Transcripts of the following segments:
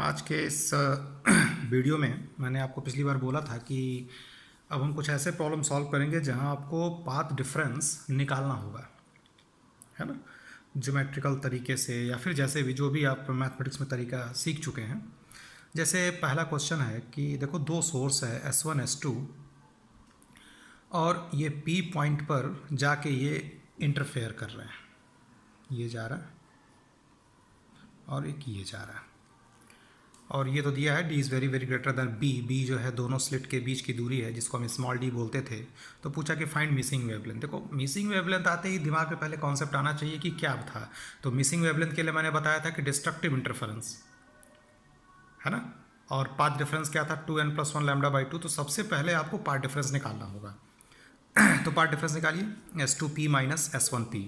आज के इस वीडियो में मैंने आपको पिछली बार बोला था कि अब हम कुछ ऐसे प्रॉब्लम सॉल्व करेंगे जहां आपको पाथ डिफरेंस निकालना होगा, है ना। ज्योमेट्रिकल तरीके से या फिर जैसे भी जो भी आप मैथमेटिक्स में तरीका सीख चुके हैं। जैसे पहला क्वेश्चन है कि देखो दो सोर्स है S1 S2 और ये P पॉइंट पर जाके ये इंटरफेयर कर रहे हैं। ये जा रहा है और एक ये जा रहा है और ये तो दिया है d is very very greater than b। b जो है दोनों स्लिट के बीच की दूरी है जिसको हम स्मॉल d बोलते थे। तो पूछा कि फाइंड मिसिंग वेवलेंथ। देखो मिसिंग वेवलेंथ आते ही दिमाग में पहले कॉन्सेप्ट आना चाहिए कि क्या था। तो मिसिंग वेवलेंथ के लिए मैंने बताया था कि डिस्ट्रक्टिव इंटरफेरेंस है ना, और पाथ डिफरेंस क्या था 2n+1 λ/2। तो सबसे पहले आपको पाथ डिफरेंस निकालना होगा। तो पाथ डिफरेंस निकालिए S2p माइनस S1p।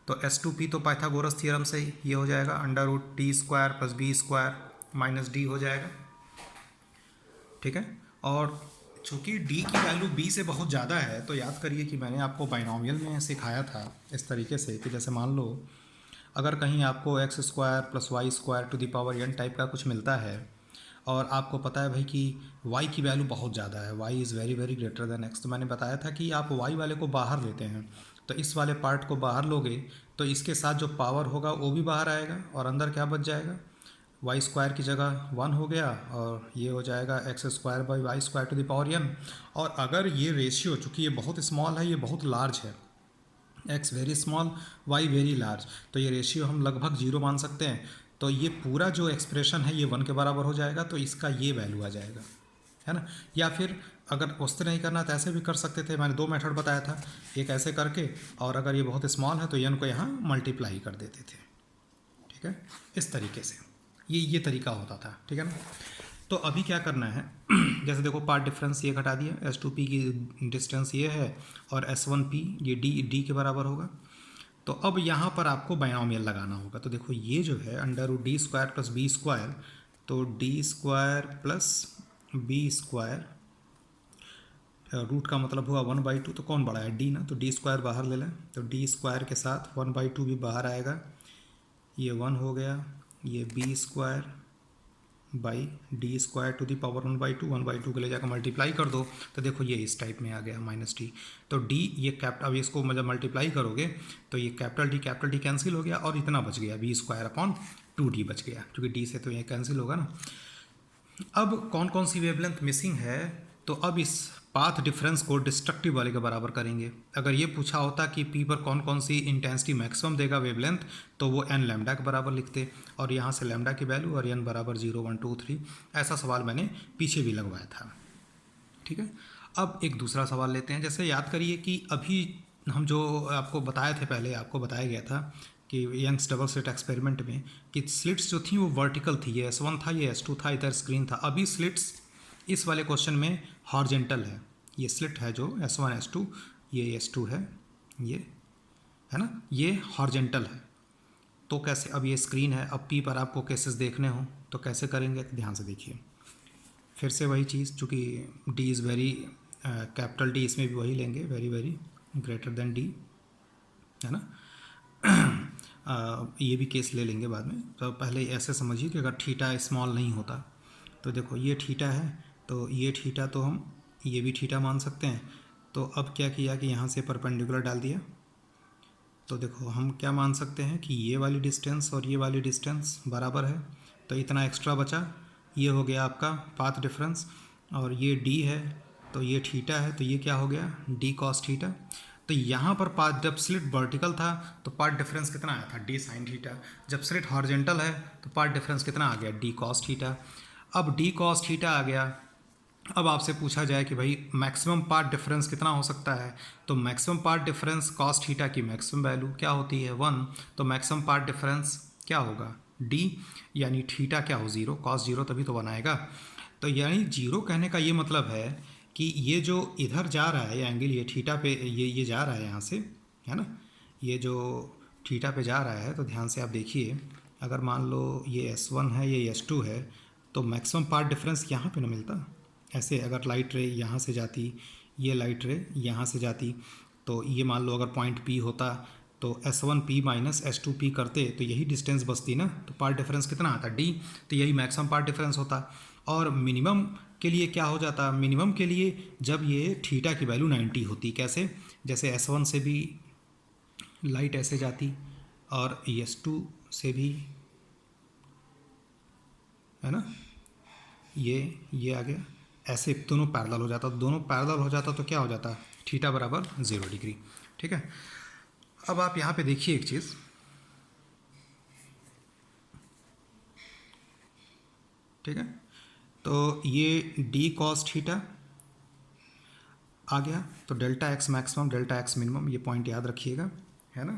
तो S2p तो पाइथागोरस थ्योरम से ही ये हो जाएगा √t² + b² माइनस d हो जाएगा, ठीक है। और चूंकि d की वैल्यू b से बहुत ज़्यादा है तो याद करिए कि मैंने आपको बाइनोमियल में सिखाया था इस तरीके से कि जैसे मान लो अगर कहीं आपको x² + y² to the power n type का कुछ मिलता है और आपको पता है भाई कि y की वैल्यू बहुत ज़्यादा है, y is very very greater than x। तो मैंने बताया था कि आप y वाले को बाहर लेते हैं तो इस वाले पार्ट को बाहर लोगे तो इसके साथ जो पावर होगा वो भी बाहर आएगा और अंदर क्या बच जाएगा, y² की जगह 1 हो गया और ये हो जाएगा x² / y² to the power n। और अगर ये रेशियो चूँकि ये बहुत स्मॉल है, ये बहुत लार्ज है, x very small y very large, तो ये रेशियो हम लगभग 0 मान सकते हैं। तो ये पूरा जो एक्सप्रेशन है ये 1 के बराबर हो जाएगा, तो इसका ये वैल्यू आ जाएगा, है ना। या फिर अगर उससे नहीं करना तो ऐसे भी कर सकते थे। मैंने दो मेथड बताया था, एक ऐसे करके और अगर ये बहुत स्मॉल है तो n को यहाँ मल्टीप्लाई कर देते थे, ठीक है, इस तरीके से ये तरीका होता था, ठीक है ना। तो अभी क्या करना है जैसे देखो पार्ट डिफरेंस ये घटा दिया, S2p की डिस्टेंस ये है और S1p ये d के बराबर होगा। तो अब यहाँ पर आपको बाइनोमियल लगाना होगा। तो देखो ये जो है √d² + b², तो d² + b², रूट का मतलब हुआ 1/2, तो कौन बड़ा है d ना, तो d² बाहर ले लें तो d² के साथ 1/2 भी बाहर आएगा, ये 1 हो गया, ये b² by d² to the power 1/2, 1/2 के ले जाकर मल्टीप्लाई कर दो तो देखो ये इस टाइप में आ गया -d। तो d ये कैपिटल, अब इसको मतलब मल्टीप्लाई करोगे तो ये कैपिटल D कैंसिल हो गया और इतना बच गया b²/2d बच गया, क्योंकि d से तो ये कैंसिल होगा ना। अब कौन कौन सी वेवलेंथ मिसिंग है, तो अब इस पाथ डिफरेंस को डिस्ट्रक्टिव वाले के बराबर करेंगे। अगर ये पूछा होता कि पी पर कौन कौन सी इंटेंसिटी मैक्सिमम देगा वेवलेंथ तो वो n लैम्डा के बराबर लिखते और यहाँ से लैम्डा की वैल्यू और n बराबर 0 1 2 3। ऐसा सवाल मैंने पीछे भी लगवाया था, ठीक है। अब एक दूसरा सवाल लेते हैं। जैसे याद करिए कि अभी हम जो आपको बताए थे, पहले आपको बताया गया था कि यंग्स डबल स्लिट एक्सपेरिमेंट में कि स्लिट्स जो थी वो वर्टिकल थी, ये S1 था, ये S2 था, इधर स्क्रीन था। अभी स्लिट्स इस वाले क्वेश्चन में हॉरिजेंटल है, ये स्लिट है जो S1 S2, ये S2 है, ये है ना, ये हॉरिजेंटल है। तो कैसे, अब ये स्क्रीन है, अब P पर आपको केसेस देखने हो तो कैसे करेंगे, ध्यान से देखिए। फिर से वही चीज़, चूँकि D is very capital D, इसमें भी वही लेंगे, very very greater than D, है ना। ये भी केस ले लेंगे बाद में। तो पहले ऐसे समझिए कि अगर थीटा स्मॉल नहीं होता तो देखो ये थीटा है, तो ये थीटा तो हम ये भी थीटा मान सकते हैं। तो अब क्या किया कि यहाँ से परपेंडिकुलर डाल दिया, तो देखो हम क्या मान सकते हैं कि ये वाली डिस्टेंस और ये वाली डिस्टेंस बराबर है, तो इतना एक्स्ट्रा बचा, ये हो गया आपका पाथ डिफरेंस। और ये d है तो ये थीटा है, तो ये क्या हो गया d cos थीटा। तो यहाँ पर पाथ, जब स्लिट वर्टिकल था तो पाथ डिफरेंस कितना आया था d sin थीटा, जब स्लिट हॉरिजेंटल है तो पाथ डिफरेंस कितना आ गया d cos थीटा। अब d cos थीटा आ गया। अब आपसे पूछा जाए कि भाई मैक्सिमम पार्ट डिफरेंस कितना हो सकता है, तो maximum path difference cos theta की मैक्सिमम वैल्यू क्या होती है 1, तो मैक्सिमम पार्ट डिफरेंस क्या होगा d, यानी थीटा क्या हो 0, कॉस 0 तभी तो 1 आएगा। तो यानी 0 कहने का ये मतलब है कि ये जो इधर जा रहा है एंगल, ये थीटा पे ये जा रहा है यहाँ से, है ना, ये जो थीटा पे जा रहा है। तो ध्यान से आप देखिए, अगर मान लो ये S1 है, ये S2 है, तो मैक्सिमम पार्ट डिफरेंस यहाँ पे ना मिलता। ऐसे अगर लाइट रे यहाँ से जाती, ये लाइट रे यहाँ से जाती, तो ये मान लो अगर पॉइंट P होता तो S1P माइनस S2P करते तो यही डिस्टेंस बचती ना, तो पार्ट डिफरेंस कितना आता D, तो यही मैक्सिमम पार्ट डिफरेंस होता। और मिनिमम के लिए क्या हो जाता, मिनिमम के लिए जब ये थीटा की वैल्यू 90 होती, कैसे, जैसे S1 से भी लाइट ऐसे जाती और S2 से भी, है ना, ये आ गया, ऐसे दोनों पैरेलल हो जाता, दोनों पैरेलल हो जाता तो क्या हो जाता, थीटा बराबर 0 डिग्री। ठीक है, अब आप यहाँ पे देखिए एक चीज़, ठीक है, तो ये d cos थीटा आ गया, तो delta x maximum delta x minimum, ये पॉइंट याद रखिएगा, है ना।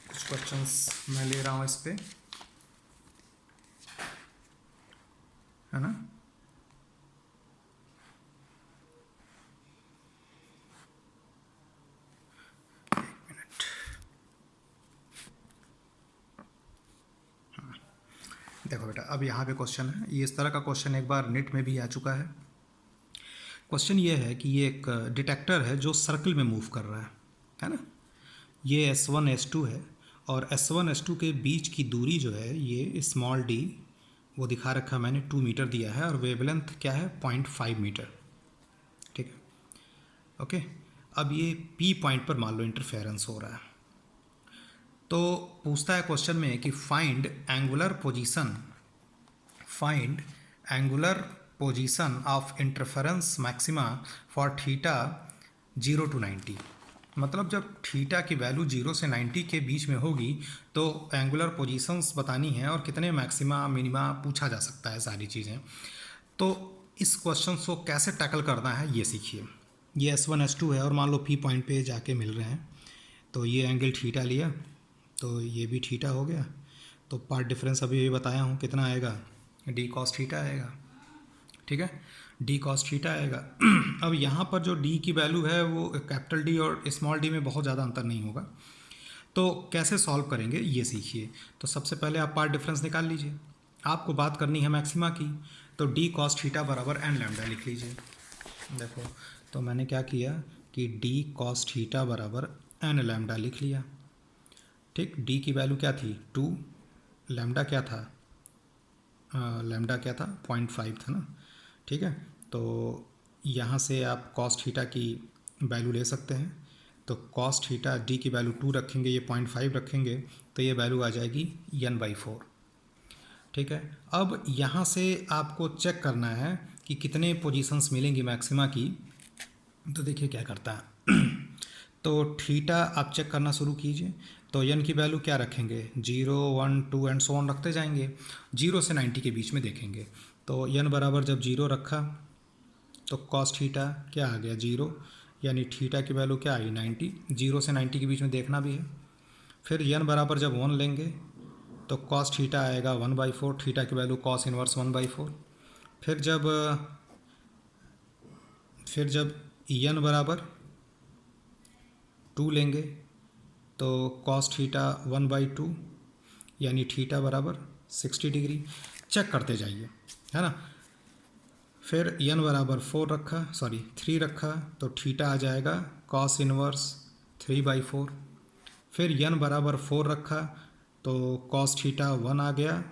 कुछ क्वेश्चंस मैं ले रहा हूँ इस पे, है ना। देखो बेटा, अब यहाँ पे क्वेश्चन है, ये इस तरह का क्वेश्चन एक बार नेट में भी आ चुका है। क्वेश्चन ये है कि ये एक डिटेक्टर है जो सर्कल में मूव कर रहा है ना। ये S1 S2 है और S1 S2 के बीच की दूरी जो है ये स्मॉल d, वो दिखा रखा मैंने 2 मीटर दिया है, और वेवलेंथ क्या है 0.5 मीटर। ठीक है, ओके। अब ये P पॉइंट पर मान लो इंटरफेरेंस हो रहा है, तो पूछता है क्वेश्चन में कि find angular position of interference maxima for theta 0 to 90। मतलब जब थीटा की वैल्यू 0 से 90 के बीच में होगी तो एंगुलर पोजीशंस बतानी है और कितने मैक्सिमा मिनिमा पूछा जा सकता है, सारी चीज़ें। तो इस क्वेश्चन को कैसे टैकल करना है ये सीखिए। ये S1 S2 है और मान लो P पॉइंट पे जाके मिल रहे हैं, तो ये एंगल थीटा लिया, तो ये भी थीटा हो गया, तो पार्ट डिफरेंस अभी भी बताया हूँ कितना आएगा, d cos थीटा आएगा। ठीक है, d cos थीटा आएगा। अब यहाँ पर जो d की वैल्यू है वो कैपिटल D और स्मॉल d में बहुत ज़्यादा अंतर नहीं होगा, तो कैसे सॉल्व करेंगे ये सीखिए। तो सबसे पहले आप पार्ट डिफरेंस निकाल लीजिए, आपको बात करनी है मैक्सिमा की, तो d cos थीटा बराबर n लैम्डा लिख लीजिए। देखो, तो मैंने क्या किया कि d cos थीटा बराबर n लैम्डा लिख लिया। ठीक, d की वैल्यू क्या थी 2, लैम्डा क्या था, लैम्डा क्या था 0.5 था ना। ठीक है, तो यहाँ से आप cos थीटा की वैल्यू ले सकते हैं, तो cos थीटा d की वैल्यू 2 रखेंगे, ये 0.5 रखेंगे, तो ये वैल्यू आ जाएगी n/4। ठीक है, अब यहाँ से आपको चेक करना है कि कितने पोजीशंस मिलेंगी मैक्सिमा की। तो देखिए क्या करता है तो थीटा आप चेक करना शुरू कीजिए, तो n की वैल्यू क्या रखेंगे 0 1 2 एंड सो ऑन रखते जाएंगे, 0 से 90 के बीच में देखेंगे। तो n बराबर जब 0 रखा तो cos थीटा क्या आ गया 0, यानी थीटा की वैल्यू क्या आई 90, 0 से 90 के बीच में देखना भी है। फिर n बराबर जब 1 लेंगे तो cos थीटा आएगा 1/4, थीटा की वैल्यू cos इनवर्स 1/4। फिर जब n बराबर 2 लेंगे तो cos थीटा 1/2, यानी थीटा बराबर 60 डिग्री। चेक करते जाइए, है ना। फिर n बराबर 3 रखा तो थीटा आ जाएगा cos इनवर्स 3/4। फिर n बराबर 4 रखा तो cos थीटा 1 आ गया,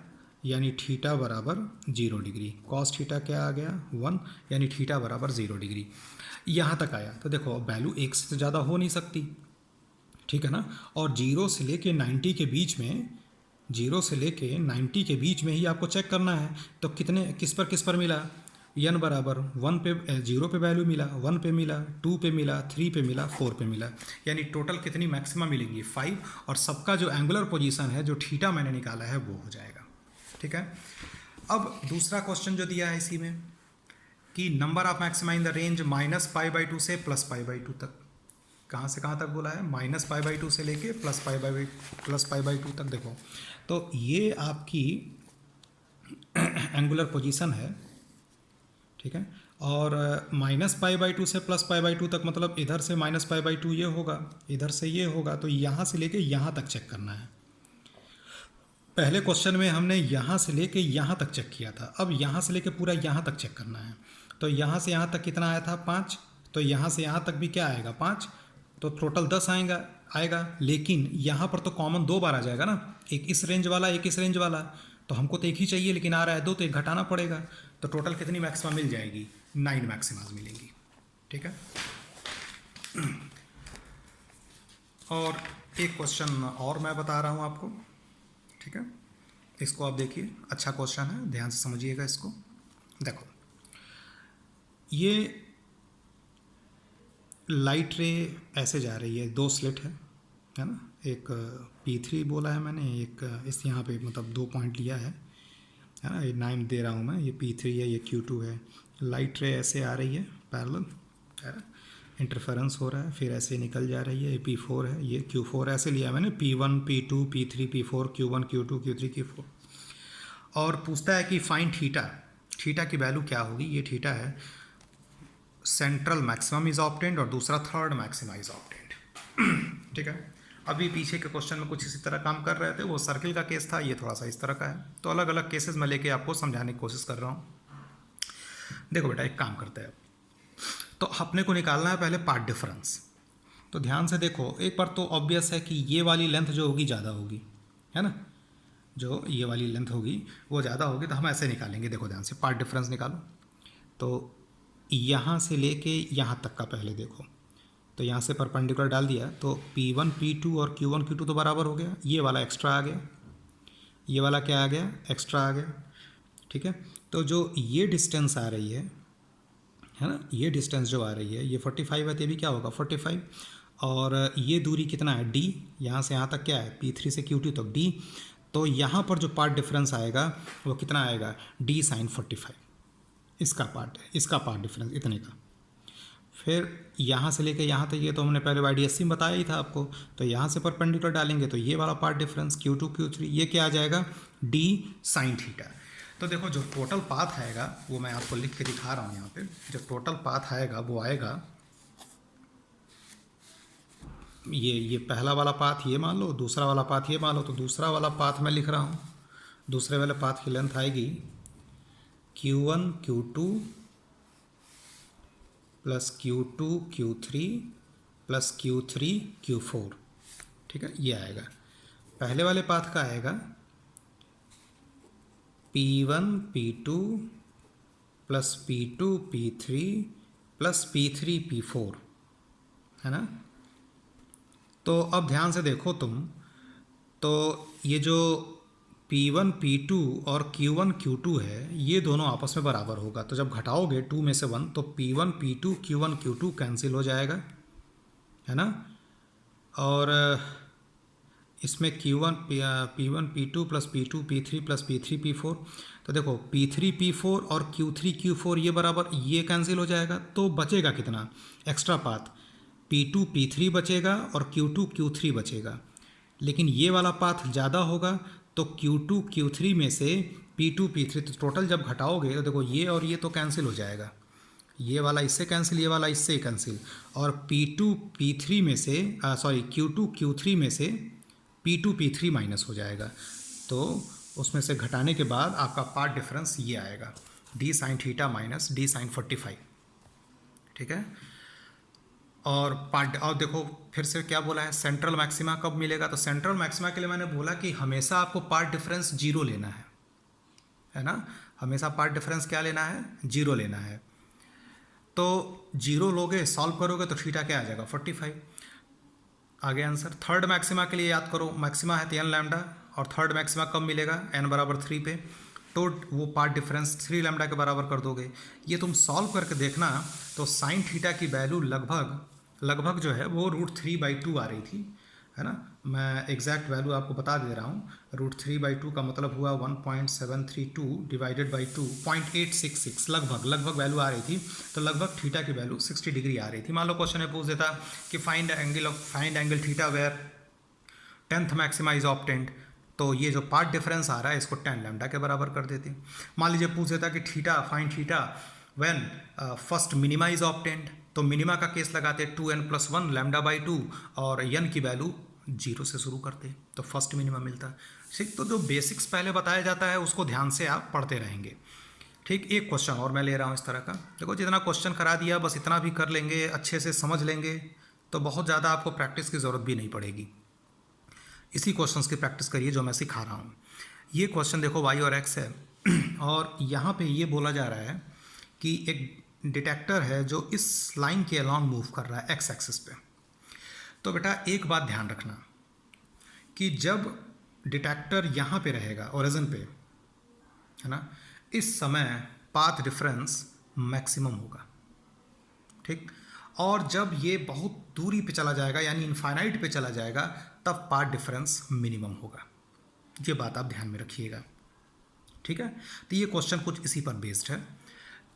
यानी थीटा बराबर 0 डिग्री। cos थीटा क्या आ गया 1, यानी थीटा बराबर 0 डिग्री। यहाँ तक आया तो देखो वैल्यू 1 से ज़्यादा हो नहीं सकती, ठीक है ना। और 0 से लेके 90 के बीच में, 0 से लेके 90 के बीच में ही आपको चेक करना है। तो किस पर मिला, n बराबर 1 पे 0 पे वैल्यू मिला, 1 पे मिला, 2 पे मिला, 3 पे मिला, 4 पे मिला, यानी टोटल कितनी मैक्सिमा मिलेंगी 5, और सबका जो एंगुलर पोजीशन है जो थीटा मैंने निकाला है वो हो जाएगा। ठीक है, अब दूसरा क्वेश्चन जो दिया है इसी में कि number of maxima in the range -π/2 से +π/2 तक। कहाँ से कहाँ तक बोला है, -π/2 से लेके +π/2 तक। देखो, तो ये आपकी एंगुलर पोजीशन है, ठीक है। और -π/2 से +π/2 तक मतलब इधर से -π/2 ये होगा, इधर से ये होगा, तो यहाँ से लेके यहाँ तक चेक करना है। पहले क्वेश्चन में हमने यहाँ से लेके यहाँ तक चेक किया था, अब यहाँ से लेके पूरा यहाँ तक चेक करना है। तो यहाँ से यहाँ तक कितना आया था 5, तो यहाँ से यहाँ तक भी क्या आएगा 5, तो टोटल 10 आएगा, लेकिन यहाँ पर तो कॉमन 2 बार आ जाएगा ना, एक इस रेंज वाला एक इस रेंज वाला, तो हमको तो एक ही चाहिए लेकिन आ रहा है 2, तो एक घटाना पड़ेगा। तो टोटल कितनी मैक्सिमा मिल जाएगी? 9 मैक्सिमाज मिलेंगी। ठीक है। और एक क्वेश्चन और मैं बता रहा हूँ आपको। ठीक है, इसको आप देखिए, अच्छा क्वेश्चन है, ध्यान से समझिएगा इसको। देखो, ये लाइट रे ऐसे जा रही है, 2 स्लिट है ना, एक P3 बोला है मैंने, एक इस यहाँ पे मतलब 2 पॉइंट लिया है ना, ये 9 दे रहा हूँ मैं, ये P3 है, ये Q2 है। लाइट रे ऐसे आ रही है पैरेलल, इंटरफेरेंस हो रहा है, फिर ऐसे निकल जा रही है, ये P4 है, ये Q4 ऐसे लिया मैंने, P1 P2 P3 P4 Q1 Q2 Q3 Q4। और पूछता है कि फाइंड थीटा की वैल्यू क्या होगी। ये थीटा है सेंट्रल मैक्सिमम इज ऑब्टेन्ड और दूसरा थर्ड मैक्सिमा इज ऑब्टेन्ड। ठीक है, अभी पीछे के क्वेश्चन में कुछ इसी तरह काम कर रहे थे, वो सर्किल का केस था, ये थोड़ा सा इस तरह का है। तो अलग अलग केसेस में लेके आपको समझाने की कोशिश कर रहा हूँ। देखो बेटा, एक काम करते हैं, तो अपने को निकालना है पहले पार्ट डिफरेंस। तो ध्यान से देखो, एक बार तो ऑब्वियस है कि ये वाली लेंथ जो होगी ज़्यादा होगी, है ना, जो ये वाली लेंथ होगी वो ज़्यादा होगी, तो हम ऐसे निकालेंगे। देखो ध्यान से, पार्ट डिफरेंस निकालो। तो यहाँ से लेके यहाँ तक का पहले देखो, तो यहाँ से परपेंडिकुलर डाल दिया, तो P1 P2 और Q1 Q2 तो बराबर हो गया, ये वाला एक्स्ट्रा आ गया, ये वाला क्या आ गया, एक्स्ट्रा आ गया। ठीक है, तो जो ये डिस्टेंस आ रही है ना, ये डिस्टेंस जो आ रही है, ये 45 है, तो ये भी क्या होगा 45। और ये दूरी कितना है D, यहाँ से यहाँ तक क्या है, P3 से Q2 तक D। तो यहाँ पर जो पार्ट डिफरेंस आएगा वो कितना आएगा, D sin 45, इसका पार्ट डिफरेंस इतने का। फिर यहाँ से लेके यहाँ तक, ये तो हमने पहले YDSC में बताया ही था आपको, तो यहाँ से परपेंडिकुलर डालेंगे तो ये वाला पार्ट डिफरेंस Q2 Q3, ये क्या आ जाएगा, D sin थीटा। तो देखो, जो टोटल पाथ आएगा वो मैं आपको लिख के दिखा रहा हूँ यहाँ पे। जो टोटल पाथ आएगा वो आएगा, ये पहला वाला पाथ ये मान लो, दूसरा वाला पाथ ये मान लो, तो दूसरा वाला पाथ मैं लिख रहा हूँ। दूसरे वाले पाथ की लेंथ आएगी Q1 Q2 plus Q2 Q3 plus Q3 Q4। ठीक है, ये आएगा। पहले वाले पाथ का आएगा P1 P2 plus P2 P3 plus P3 P4, है ना। तो अब ध्यान से देखो तुम, तो ये जो P1 P2 और Q1 Q2 है, ये दोनों आपस में बराबर होगा। तो जब घटाओगे 2 में से 1, तो P1 P2 Q1 Q2 cancel हो जाएगा, है ना। और इसमें P1 P2 plus P2 P3 plus P3 P4, तो देखो P3 P4 और Q3 Q4 ये बराबर, ये कैंसिल हो जाएगा। तो बचेगा कितना एक्स्ट्रा पाथ, P2 P3 बचेगा और Q2 Q3 बचेगा। लेकिन ये वाला पाथ ज़्यादा होगा, तो Q2 Q3 में से P2 P3, तो टोटल जब घटाओगे तो देखो ये और ये तो कैंसिल हो जाएगा, ये वाला इससे कैंसिल, ये वाला इससे कैंसिल, और P2 P3 में से Q2 Q3 में से P2 P3 माइनस हो जाएगा। तो उसमें से घटाने के बाद आपका पार्ट डिफरेंस ये आएगा, D sin theta minus D sin 45। ठीक है, और देखो फिर से क्या बोला है, सेंट्रल मैक्सिमा कब मिलेगा। तो सेंट्रल मैक्सिमा के लिए मैंने बोला कि हमेशा आपको पार्ट डिफरेंस 0 लेना है ना, हमेशा पार्ट डिफरेंस क्या लेना है, 0 लेना है। तो 0 लोगे, सॉल्व करोगे तो थीटा क्या आ जाएगा, 45। आगे आंसर। थर्ड मैक्सिमा के लिए याद करो, मैक्सिमा है 3 लैम्डा, और थर्ड मैक्सिमा कब मिलेगा, n बराबर 3 पे, तो वो पार्ट डिफरेंस 3 लैम्डा के बराबर कर दोगे। ये तुम सॉल्व करके देखना, तो साइन थीटा की वैल्यू लगभग जो है वो √3/2 आ रही थी, है ना। मैं एग्जैक्ट वैल्यू आपको बता दे रहा हूँ, √3/2 का मतलब हुआ 1.732 डिवाइडेड बाई 2, 0.866 लगभग वैल्यू आ रही थी। तो लगभग थीटा की वैल्यू 60 डिग्री आ रही थी। मान लो क्वेश्चन में पूछ देता कि find angle theta where 10th maxima is obtained, तो ये जो पार्ट डिफरेंस आ रहा है इसको 10 लैम्डा के बराबर कर देते। मान लीजिए पूछ देता कि find theta when first minima is obtained, तो मिनिमा का केस लगाते 2n+1 λ/2 और n की वैल्यू 0 से शुरू करते, तो फर्स्ट मिनिमा मिलता। ठीक, तो जो बेसिक्स पहले बताया जाता है उसको ध्यान से आप पढ़ते रहेंगे। ठीक, एक क्वेश्चन और मैं ले रहा हूँ इस तरह का। देखो, जितना क्वेश्चन करा दिया बस इतना भी कर लेंगे, अच्छे से समझ लेंगे तो बहुत ज़्यादा आपको प्रैक्टिस की ज़रूरत भी नहीं पड़ेगी। इसी क्वेश्चंस की प्रैक्टिस करिए जो मैं सिखा रहा हूँ। ये क्वेश्चन देखो y और x है और यहाँ पे ये बोला जा रहा है कि एक डिटेक्टर है जो इस लाइन के अलॉन्ग मूव कर रहा है x एक्सिस पे। तो बेटा एक बात ध्यान रखना कि जब डिटेक्टर यहाँ पे रहेगा ओरिजिन पे, है ना, इस समय पाथ डिफरेंस मैक्सिमम होगा, ठीक। और जब ये बहुत दूरी पे चला जाएगा यानी इनफाइनाइट पे चला जाएगा तब पाथ डिफरेंस मिनिमम होगा। ये बात आप ध्यान में रखिएगा, ठीक है। तो ये क्वेश्चन कुछ इसी पर बेस्ड है।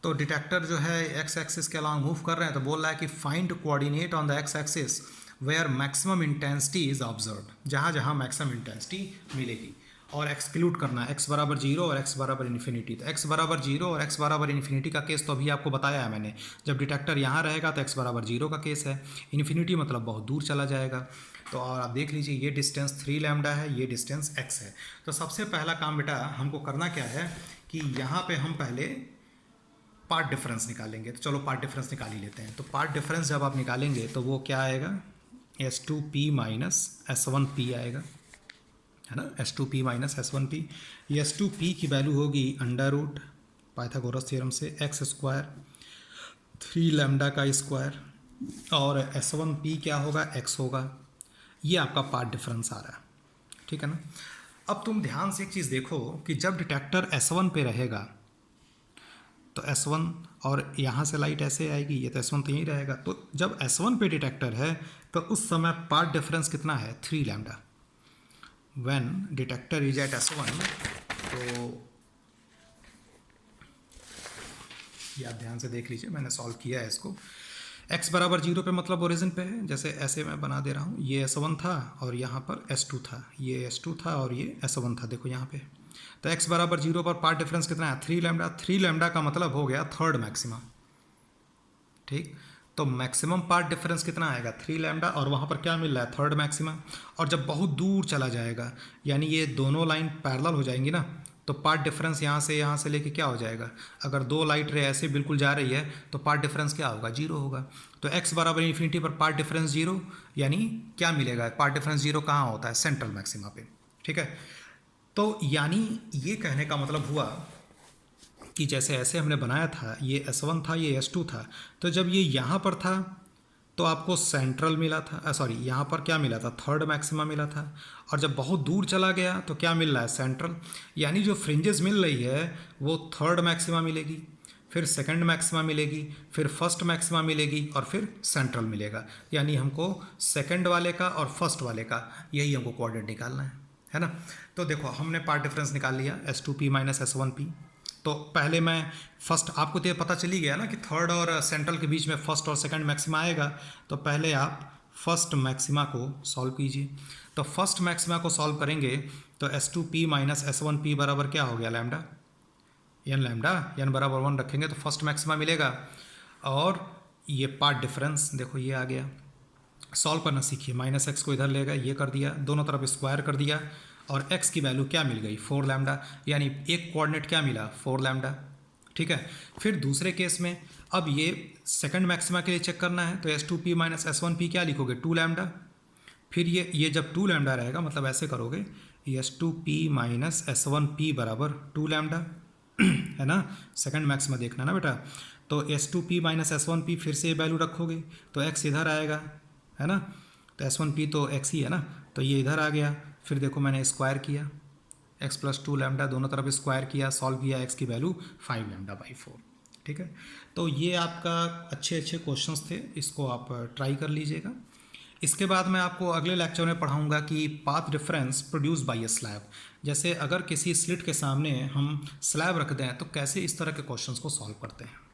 तो डिटेक्टर जो है एक्स एक्सिस के अलॉन्ग मूव कर रहे हैं, तो बोल रहा है कि find coordinate on the X axis where maximum intensity is observed, जहाँ जहाँ मैक्सिमम इंटेंसिटी मिलेगी, और एक्सक्लूड करना है x बराबर 0 और x बराबर इन्फिनिटी। तो x बराबर 0 और x बराबर इन्फिनिटी का केस तो अभी आपको बताया है मैंने। जब डिटेक्टर यहाँ रहेगा तो x बराबर 0 का केस है, इन्फिनिटी मतलब बहुत दूर चला जाएगा। तो और आप देख लीजिए ये डिस्टेंस 3 लैम्डा है, ये डिस्टेंस x है। तो सबसे पहला काम बेटा हमको करना क्या है कि यहाँ पे हम पहले पार्ट डिफरेंस निकालेंगे। तो चलो पार्ट डिफरेंस निकाल ही लेते हैं। तो पार्ट डिफरेंस जब आप निकालेंगे तो वो क्या आएगा, S2p माइनस S1p आएगा, है ना, S2p माइनस S1p। ये S2p की वैल्यू होगी अंडर रूट पाइथागोरस थ्योरम से x स्क्वायर 3 लैम्डा का स्क्वायर, और S1p क्या होगा, x होगा। ये आपका पार्ट डिफरेंस आ रहा है, ठीक है ना। अब तुम ध्यान से एक चीज़ देखो कि जब डिटेक्टर S1 पे रहेगा तो S1 और यहाँ से लाइट ऐसे आएगी, ये तो S1 तो यहीं रहेगा। तो जब S1 पे डिटेक्टर है तो उस समय पार्ट डिफरेंस कितना है, 3 lambda. When detector is at S1, तो ये आप ध्यान से देख लीजिए, मैंने सॉल्व किया है इसको। x बराबर 0 पे मतलब ओरिजिन पे है, जैसे ऐसे मैं बना दे रहा हूँ। ये S1 था और यहाँ पर S2 था, ये S2 था और ये S1 था, देखो यहाँ पे। तो x बराबर 0 पर पार्ट डिफरेंस कितना है, 3 लैम्डा। 3 लैम्डा का मतलब हो गया थर्ड मैक्सिमम, ठीक। तो मैक्सिमम पार्ट डिफरेंस कितना आएगा, 3 लैम्डा, और वहाँ पर क्या मिल रहा है, थर्ड मैक्सिमम। और जब बहुत दूर चला जाएगा यानी ये दोनों लाइन पैरेलल हो जाएंगी ना, तो पार्ट डिफरेंस यहाँ से लेके क्या हो जाएगा, अगर दो लाइट रे ऐसे बिल्कुल जा रही है तो पार्ट डिफरेंस क्या होगा, 0 होगा। तो x बराबर इन्फिनिटी पर पार्ट डिफरेंस 0, यानी क्या मिलेगा, पार्ट डिफरेंस 0 कहाँ होता है, सेंट्रल मैक्सिमा पे, ठीक है। तो यानी ये कहने का मतलब हुआ कि जैसे ऐसे हमने बनाया था, ये S1 था, ये S2 था, तो जब ये यहाँ पर था तो आपको सेंट्रल मिला था, सॉरी यहाँ पर क्या मिला था, थर्ड मैक्सिमा मिला था। और जब बहुत दूर चला गया तो क्या मिल रहा है, सेंट्रल। यानी जो फ्रिंजेस मिल रही है वो थर्ड मैक्सिमा मिलेगी, फिर सेकंड मैक्सिमा मिलेगी, फिर फर्स्ट मैक्सिमा मिलेगी और फिर सेंट्रल मिलेगा। यानी हमको सेकंड वाले का और फर्स्ट वाले का यही हमको कोऑर्डिनेट निकालना है ना। तो देखो हमने पार्ट डिफरेंस निकाल लिया, S2p माइनस S1p। तो पहले मैं फर्स्ट, आपको तो ये पता चली गया ना कि थर्ड और सेंट्रल के बीच में फर्स्ट और सेकंड मैक्सिमा आएगा। तो पहले आप फर्स्ट मैक्सिमा को सॉल्व कीजिए। तो फर्स्ट मैक्सिमा को सॉल्व करेंगे तो S2p माइनस S1p बराबर क्या हो गया, लैम्डा, n लैम्डा, n बराबर 1 रखेंगे तो फर्स्ट मैक्सिमा मिलेगा। और ये पार्ट डिफरेंस देखो ये आ गया। सॉल्व करना सीखिए, माइनस एक्स को इधर ले गए, ये कर दिया, दोनों तरफ स्क्वायर कर दिया, और x की वैल्यू क्या मिल गई, 4 लैम्डा। यानी एक कोऑर्डिनेट क्या मिला, 4 लैम्डा, ठीक है। फिर दूसरे केस में अब ये सेकंड मैक्सिमा के लिए चेक करना है, तो S2p माइनस S1p क्या लिखोगे, 2 लैम्डा। फिर ये जब 2 लैम्डा रहेगा मतलब ऐसे करोगे, S2p माइनस S1p बराबर 2 लैम्डा, है ना। सेकंड मैक्सिमा देखना ना बेटा। तो S2p माइनस S1p फिर से वैल्यू रखोगे तो x इधर आएगा, है ना। तो S1p तो x ही है ना, तो ये इधर आ गया। फिर देखो मैंने स्क्वायर किया, x प्लस 2 लैम्डा, दोनों तरफ स्क्वायर किया, सॉल्व किया, x की वैल्यू 5 लैम्डा बाई 4, ठीक है। तो ये आपका अच्छे क्वेश्चंस थे, इसको आप ट्राई कर लीजिएगा। इसके बाद मैं आपको अगले लेक्चर में पढ़ाऊंगा कि path difference produce by a slab. जैसे अगर किसी स्लिट के सामने हम स्लैब रख दें तो कैसे इस तरह के क्वेश्चंस को सॉल्व करते हैं।